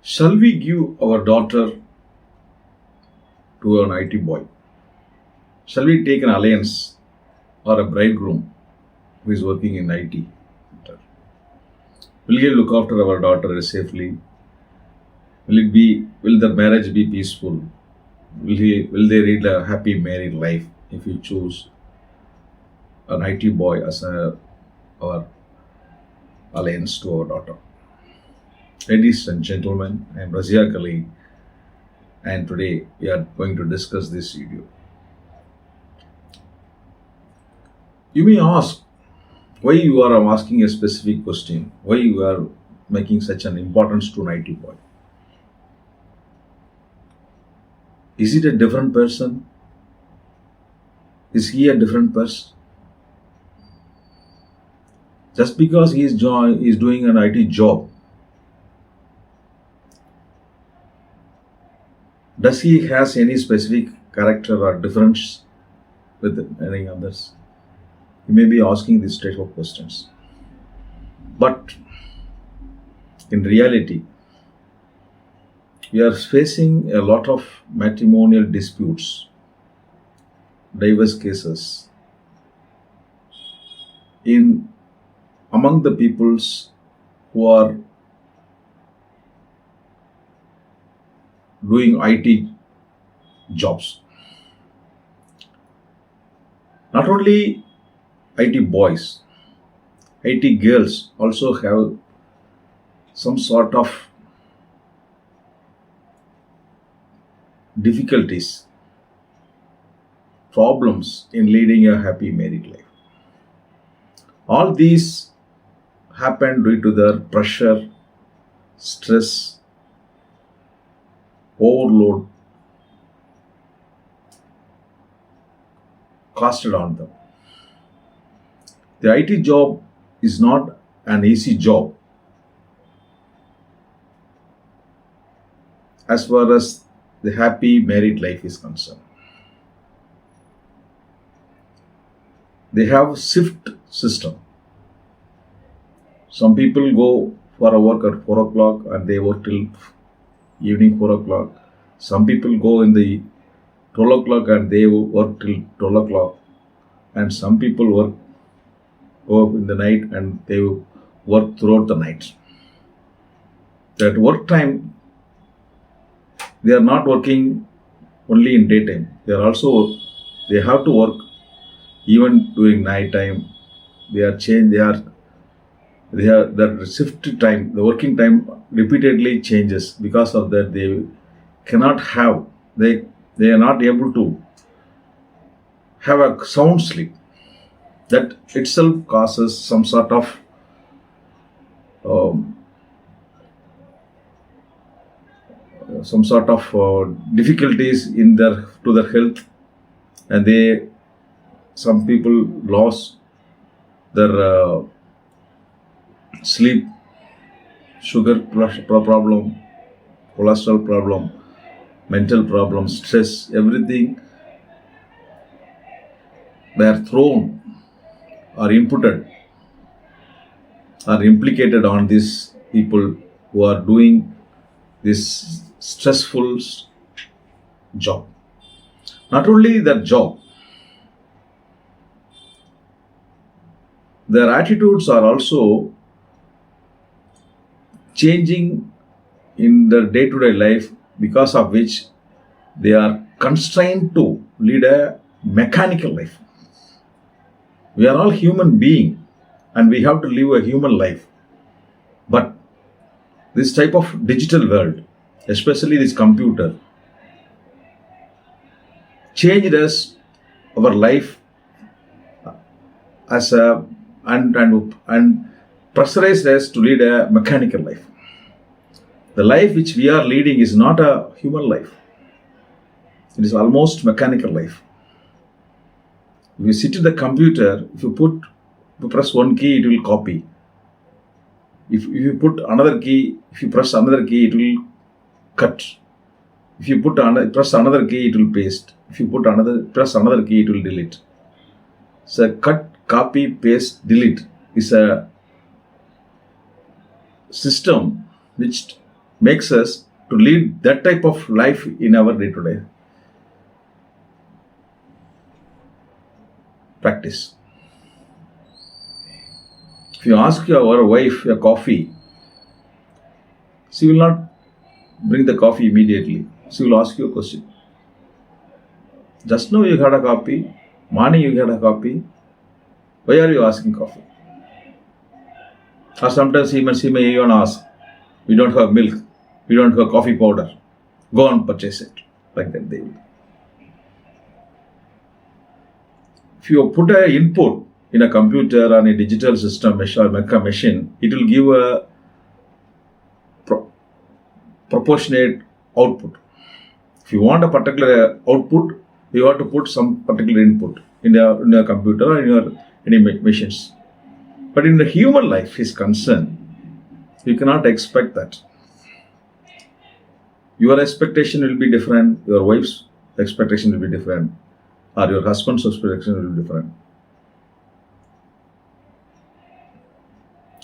Shall we give our daughter to an IT boy? Shall we take an alliance or a bridegroom who is working in IT? Will he look after our daughter safely? Will the marriage be peaceful? Will they lead a happy married life if we choose an IT boy as our alliance to our daughter? Ladies and gentlemen, I am Raziaq and today we are going to discuss this video. You may ask why you are asking a specific question, why you are making such an importance to an IT boy. Is it a different person? Is he a different person? Just because he is doing an IT job, does he has any specific character or difference with any others? You may be asking these type of questions. But in reality, we are facing a lot of matrimonial disputes, divorce cases among the peoples who are doing IT jobs. Not only IT boys, IT girls also have some sort of difficulties, problems in leading a happy married life. All these happen due to their pressure, stress, overload costed on them. The IT job is not an easy job as far as the happy married life is concerned. They have shift system. Some people go for a work at 4 o'clock and they work till evening 4 o'clock. Some people go in the 12 o'clock and they work till 12 o'clock. And some people go in the night and they work throughout the night. That work time, they are not working only in daytime. They have to work even during night time. Their shift time, the working time repeatedly changes. Because of that, they are not able to have a sound sleep. That itself causes some sort of difficulties to their health, and some people lost their sleep, sugar problem, cholesterol problem, mental problem, stress, everything. They are thrown or imputed or implicated on these people who are doing this stressful job. Not only that job, their attitudes are also changing in their day-to-day life, because of which they are constrained to lead a mechanical life. We are all human beings and we have to live a human life. But this type of digital world, especially this computer, changed our life and pressurized us to lead a mechanical life. The life which we are leading is not a human life. It is almost mechanical life. If you sit at the computer, if you press one key, it will copy. If you press another key, it will cut. If you press another key, it will paste. If you press another key, it will delete. So cut, copy, paste, delete is a system which makes us to lead that type of life in our day-to-day practice. If you ask your wife a coffee, she will not bring the coffee immediately. She will ask you a question. Just now you had a coffee, morning you had a coffee, why are you asking coffee? Or sometimes she may even ask, we don't have milk, we don't have coffee powder, go and purchase it. Like that they will. If you put an input in a computer or a digital system machine, it will give a proportionate output. If you want a particular output, you have to put some particular input in your computer or in your any machines. But in the human life is concerned, you cannot expect that. Your expectation will be different, your wife's expectation will be different, or your husband's expectation will be different.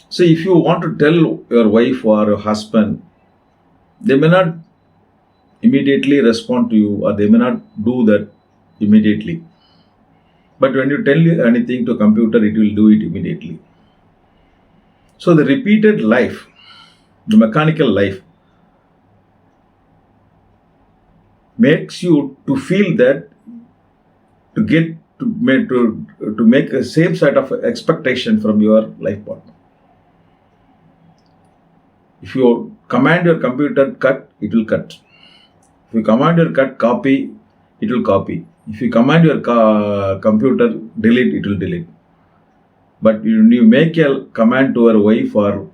So if you want to tell your wife or your husband, they may not immediately respond to you, or they may not do that immediately. But when you tell anything to a computer, it will do it immediately. So the repeated life, the mechanical life, makes you to feel that to get to make a same set of expectation from your life partner. If you command your computer cut, it will cut. If you command your cut copy, it will copy. If you command your computer delete, it will delete. But when you make a command to your wife or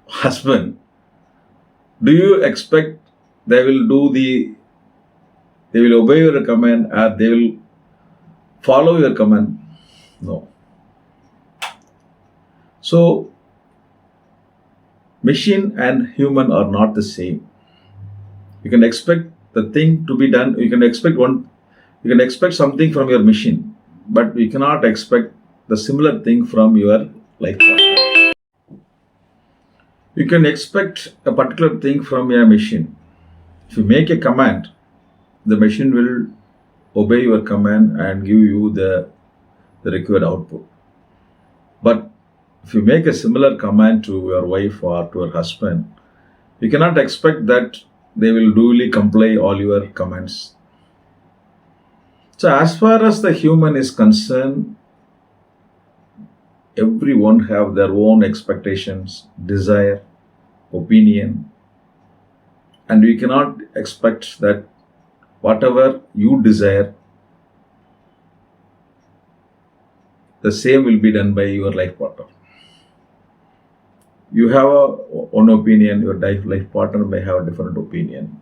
husband, do you expect they will obey your command, or they will follow your command? No. So machine and human are not the same. You can expect the thing to be done. You can expect something from your machine, but you cannot expect the similar thing from your life partner. You can expect a particular thing from your machine. If you make a command, the machine will obey your command and give you the required output. But if you make a similar command to your wife or to your husband, you cannot expect that they will duly comply all your commands. So as far as the human is concerned, everyone have their own expectations, desire, opinion, and we cannot expect that whatever you desire, the same will be done by your life partner. You have one opinion, your life partner may have a different opinion.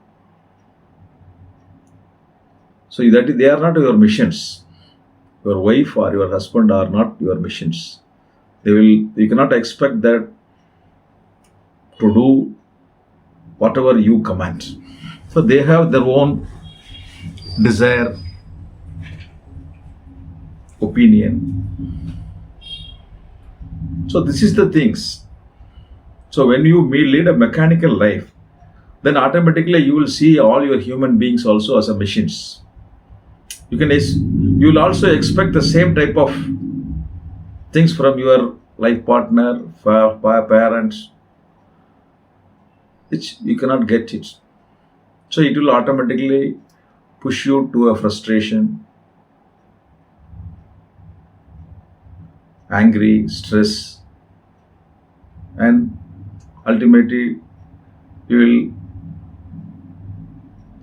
So that they are not your missions. Your wife or your husband are not your missions. You cannot expect that to do whatever you command. So they have their own desire, opinion. So this is the things. So when you lead a mechanical life, then automatically you will see all your human beings also as a machines. You will also expect the same type of things from your life partner, parents, which you cannot get it. So it will automatically push you to a frustration, angry, stress, and ultimately you will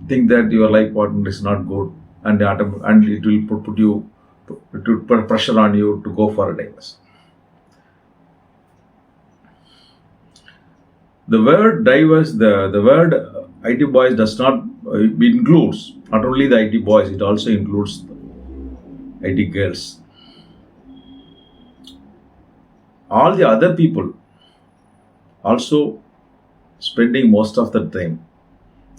think that your life partner is not good, and it will put pressure on you to go for a divorce. The word divorce, the word IT boys does not includes not only the IT boys, it also includes IT girls. All the other people also spending most of the time,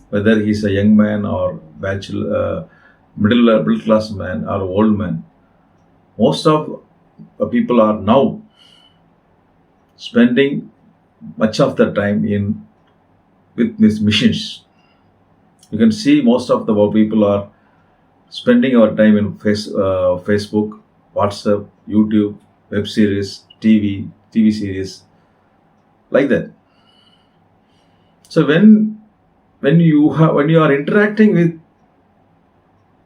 whether he's a young man or bachelor, middle class man or old man, most of the people are now spending much of the time in with these machines. You can see most of the people are spending our time in Facebook, WhatsApp, YouTube, web series, TV series, like that. So when you are interacting with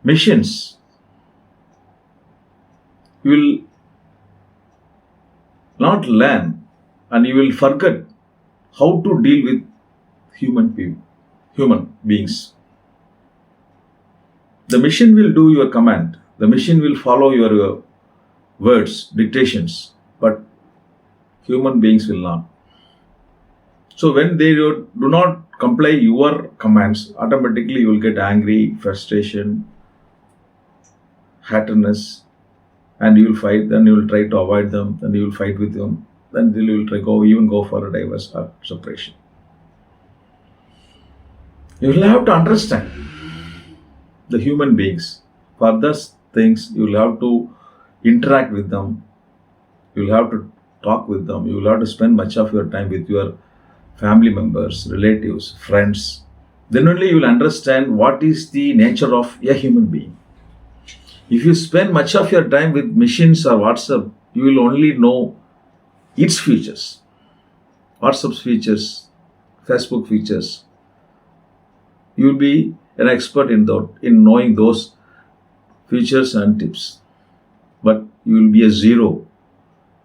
machines, you will not learn and you will forget how to deal with human beings. The machine will do your command. The machine will follow your words, dictations, but human beings will not. So when they do not comply your commands, automatically you will get angry, frustration, hatterness, and you will fight. Then you will try to avoid them. Then you will fight with them. Then you will go for a divorce or separation. You will have to understand the human beings. For those things, you will have to interact with them. You will have to talk with them. You will have to spend much of your time with your family members, relatives, friends. Then only you will understand what is the nature of a human being. If you spend much of your time with machines or WhatsApp, you will only know its features. WhatsApp's features, Facebook features. You will be an expert in knowing those features and tips. But you will be a zero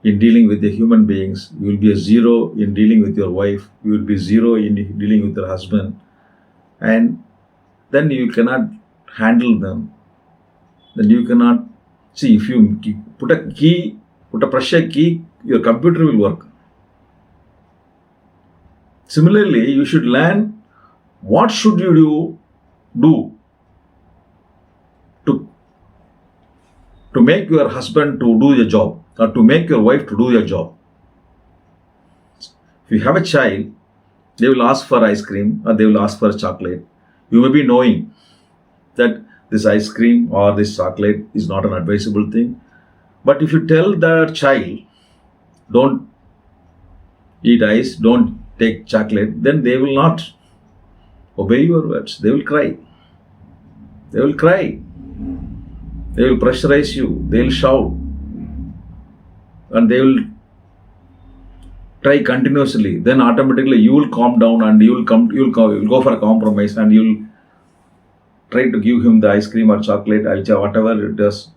in dealing with the human beings. You will be a zero in dealing with your wife. You will be zero in dealing with your husband. And then you cannot handle them. Then you cannot see, if you put a pressure key, your computer will work. Similarly, you should learn what should you do to make your husband to do your job, or to make your wife to do your job. If you have a child, they will ask for ice cream or they will ask for chocolate. You may be knowing that this ice cream or this chocolate is not an advisable thing. But if you tell the child, don't eat ice, don't take chocolate, then they will not obey your words. They will cry. They will cry. They will pressurize you. They will shout. And they will try continuously. Then automatically you will calm down and you will go for a compromise and you will try to give him the ice cream or chocolate, whatever it is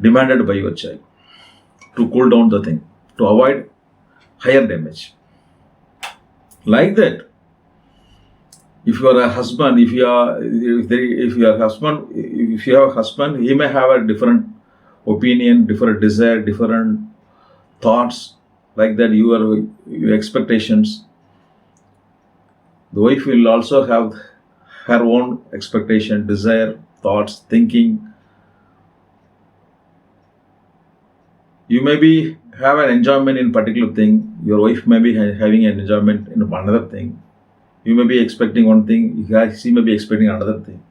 demanded by your child, to cool down the thing, to avoid higher damage. Like that, if you are a husband, if you have a husband, he may have a different opinion, different desire, different thoughts, like that. Your expectations. The wife will also have her own expectation, desire, thoughts, thinking. You may have an enjoyment in particular thing. Your wife may be having an enjoyment in another thing. You may be expecting one thing. She may be expecting another thing.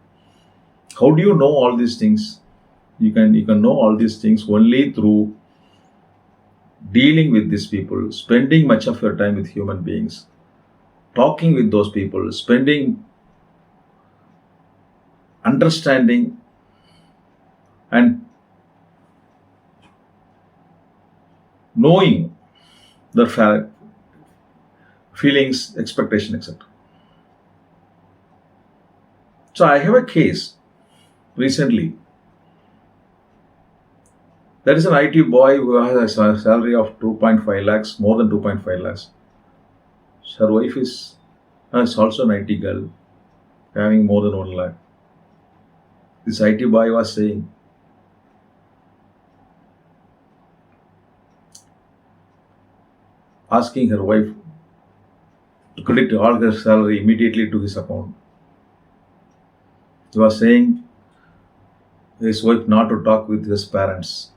How do you know all these things? You can know all these things only through dealing with these people, spending much of your time with human beings, talking with those people, spending, understanding, and knowing their feelings, expectation, etc. So I have a case recently. There is an IT boy who has a salary of 2.5 lakhs, more than 2.5 lakhs. Her wife is also an IT girl, having more than 1 lakh. This IT boy was saying, asking her wife to credit all her salary immediately to his account. He was saying his wife not to talk with his parents.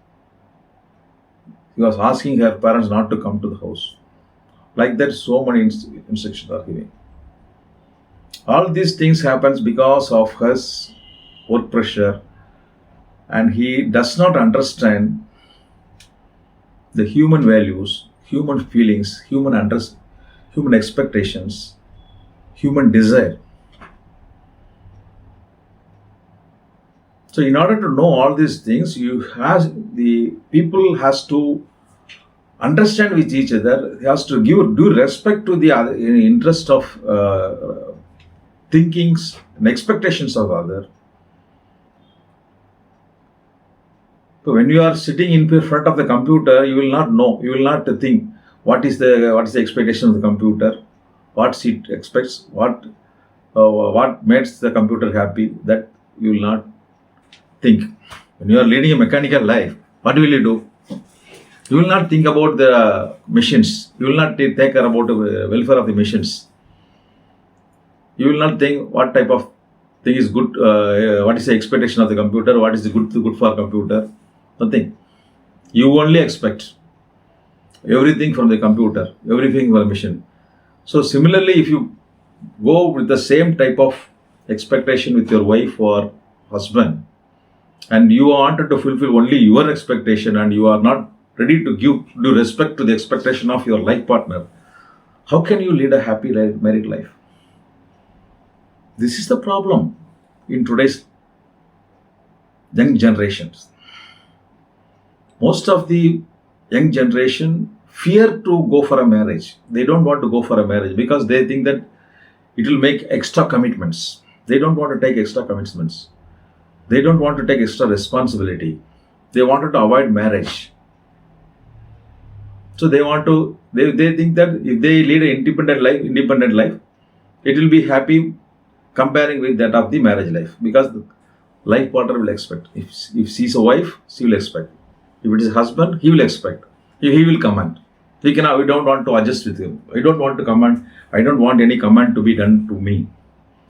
He was asking her parents not to come to the house. Like that, so many instructions are given. All these things happens because of his work pressure, and he does not understand the human values, human feelings, human expectations, human desire. So in order to know all these things, the people has to understand with each other. He has to give due respect to the other, in interest of thinkings and expectations of other. So when you are sitting in front of the computer, you will not know. You will not think what is the expectation of the computer, what it expects, what makes the computer happy. That you will not think. When you are leading a mechanical life, what will you do? You will not think about the machines. You will not take care about the welfare of the machines. You will not think what type of thing is good, what is the expectation of the computer, what is the good for computer. Nothing. You only expect everything from the computer, everything from the machine. So similarly, if you go with the same type of expectation with your wife or husband, and you wanted to fulfill only your expectation and you are not ready to give due respect to the expectation of your life partner, how can you lead a happy married life? This is the problem in today's young generations. Most of the young generation fear to go for a marriage. They don't want to go for a marriage because they think that it will make extra commitments. They don't want to take extra commitments. They don't want to take extra responsibility. They wanted to avoid marriage. So they think that if they lead an independent life, it will be happy comparing with that of the marriage life, because the life partner will expect. If she's a wife, she will expect. If it is a husband, he will expect. He will command. We don't want to adjust with him. I don't want to command. I don't want any command to be done to me.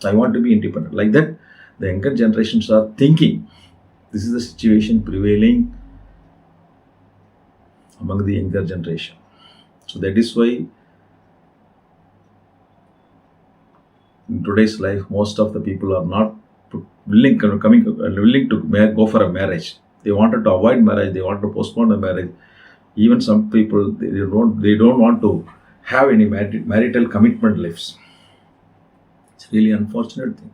I want to be independent. Like that, the younger generations are thinking. This is the situation prevailing among the younger generation. So that is why in today's life, most of the people are not willing to go for a marriage. They wanted to avoid marriage. They want to postpone the marriage. Even some people, they don't want to have any marital commitment lives. It's really unfortunate thing.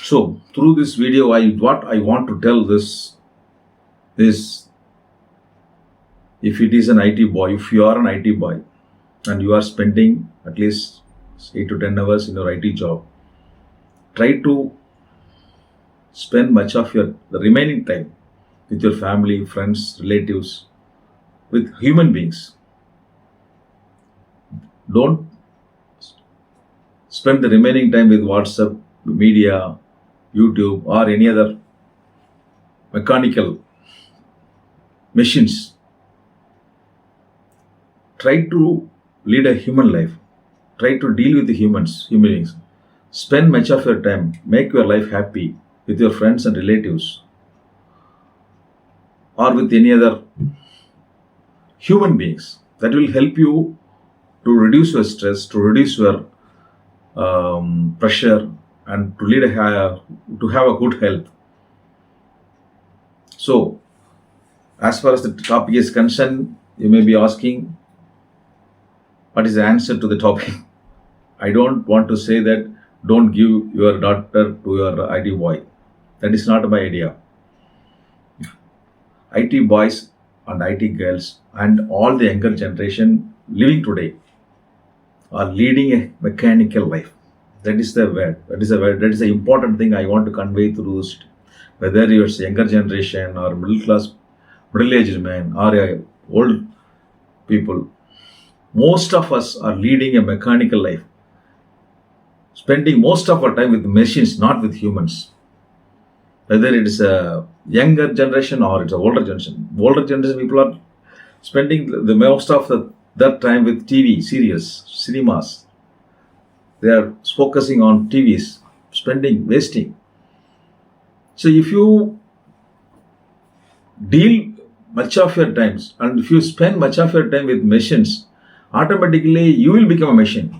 So through this video, what I want to tell this is, if it is an IT boy, if you are an IT boy and you are spending at least 8 to 10 hours in your IT job, try to spend much of the remaining time with your family, friends, relatives, with human beings. Don't spend the remaining time with WhatsApp, media, YouTube, or any other mechanical machines. Try to lead a human life. Try to deal with the human beings. Spend much of your time. Make your life happy with your friends and relatives, or with any other human beings. That will help you to reduce your stress, to reduce your pressure, and to have a good health. So, as far as the topic is concerned, you may be asking, what is the answer to the topic? I don't want to say that don't give your daughter to your IT boy. That is not my idea. IT boys and IT girls and all the younger generation living today are leading a mechanical life. That is the word. That is the important thing I want to convey through this. Whether you're a younger generation or middle-aged man or old people, most of us are leading a mechanical life, spending most of our time with machines, not with humans. Whether it is a younger generation or it's an older generation. Older generation people are spending the most of that time with TV, serials, cinemas. They are focusing on TVs, wasting. So if you deal much of your times and if you spend much of your time with machines, automatically you will become a machine.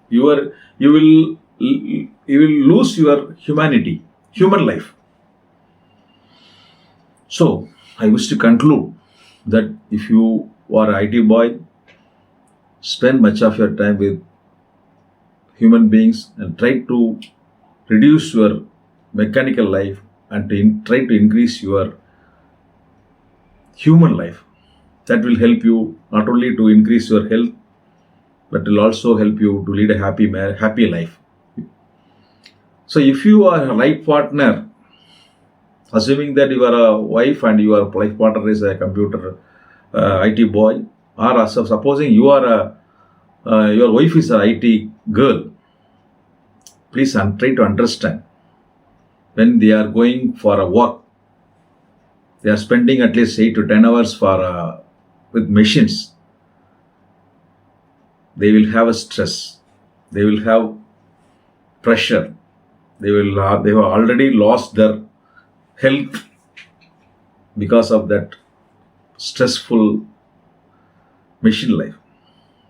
You will lose your humanity, human life. So I wish to conclude that if you are an IT boy, spend much of your time with human beings and try to reduce your mechanical life and try to increase your human life. That will help you not only to increase your health, but will also help you to lead a happy life. So if you are a life partner, assuming that you are a wife and your life partner is a computer IT boy, or supposing you are your wife is an IT girl, please try to understand, when they are going for a work, they are spending at least 8 to 10 hours for with machines. They will have a stress, they will have pressure, they have already lost their health because of that stressful machine life.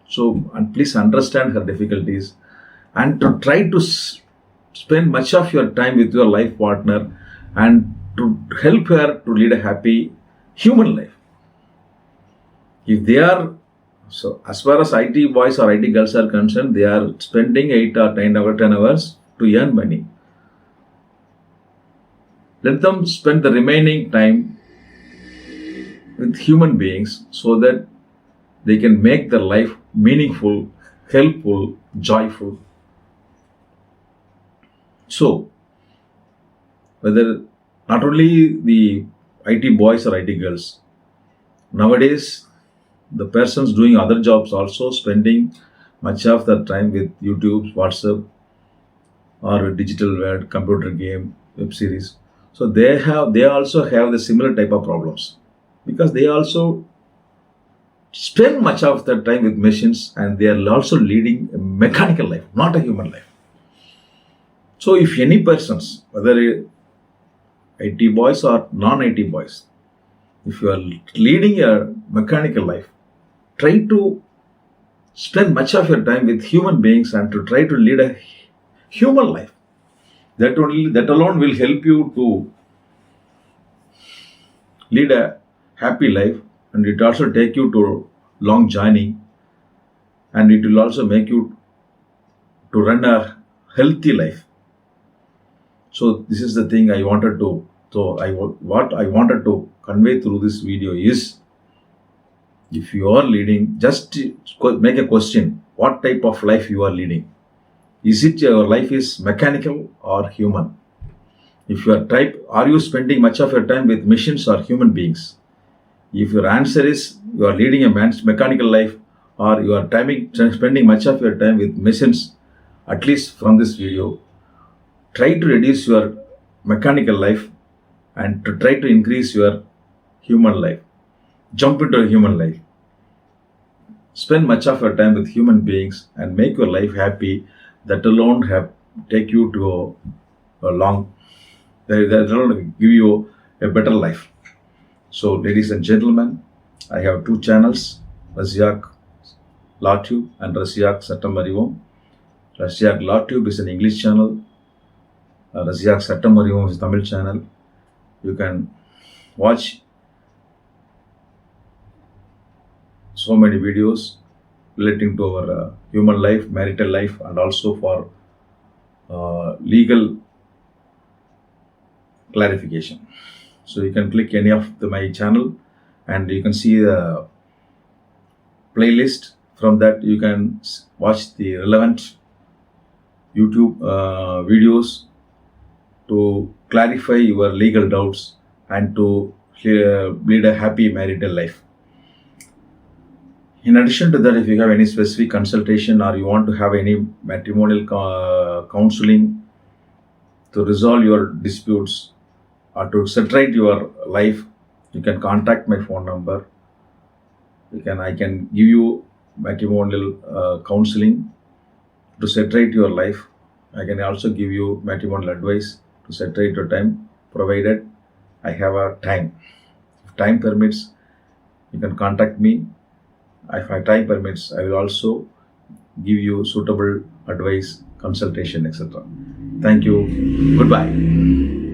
So, and please understand her difficulties and to try to spend much of your time with your life partner and to help her to lead a happy human life. If they are, so as far as IT boys or IT girls are concerned, they are spending 8 or 10 hours to earn money. Let them spend the remaining time with human beings so that they can make their life meaningful, helpful, joyful. So, whether not only the IT boys or IT girls, nowadays the persons doing other jobs also spending much of their time with YouTube, WhatsApp, or digital world, computer game, web series. So they also have the similar type of problems because they also spend much of their time with machines and they are also leading a mechanical life, not a human life. So if any persons, whether IT boys or non-IT boys, if you are leading a mechanical life, try to spend much of your time with human beings and to try to lead a human life. That alone will help you to lead a happy life, and it also take you to long journey, and it will also make you to run a healthy life. So this is the thing I wanted to. What I wanted to convey through this video is, if you are leading, just make a question: what type of life you are leading? Is it your life is mechanical or human? If you are you spending much of your time with machines or human beings? If your answer is you are leading a mechanical life, or you are spending much of your time with machines, at least from this video, try to reduce your mechanical life and to try to increase your human life. Jump into a human life. Spend much of your time with human beings and make your life happy. That alone take you to a long, that alone give you a better life. So, ladies and gentlemen, I have 2 channels, Raziaq LawTube and Raziaq Sattam Arivom. Raziaq LawTube is an English channel. Raziaq Sattam Arivom is a Tamil channel. You can watch so many videos relating to our human life, marital life, and also for legal clarification. So you can click any of my channel and you can see the playlist. From that you can watch the relevant YouTube videos to clarify your legal doubts and to lead a happy marital life. In addition to that, if you have any specific consultation or you want to have any matrimonial counseling to resolve your disputes or to set right your life, you can contact my phone number. I can give you matrimonial counseling to set right your life. I can also give you matrimonial advice to set right your time, provided I have a time. If time permits, you can contact me. If my time permits, I will also give you suitable advice, consultation, etc. Thank you. Goodbye.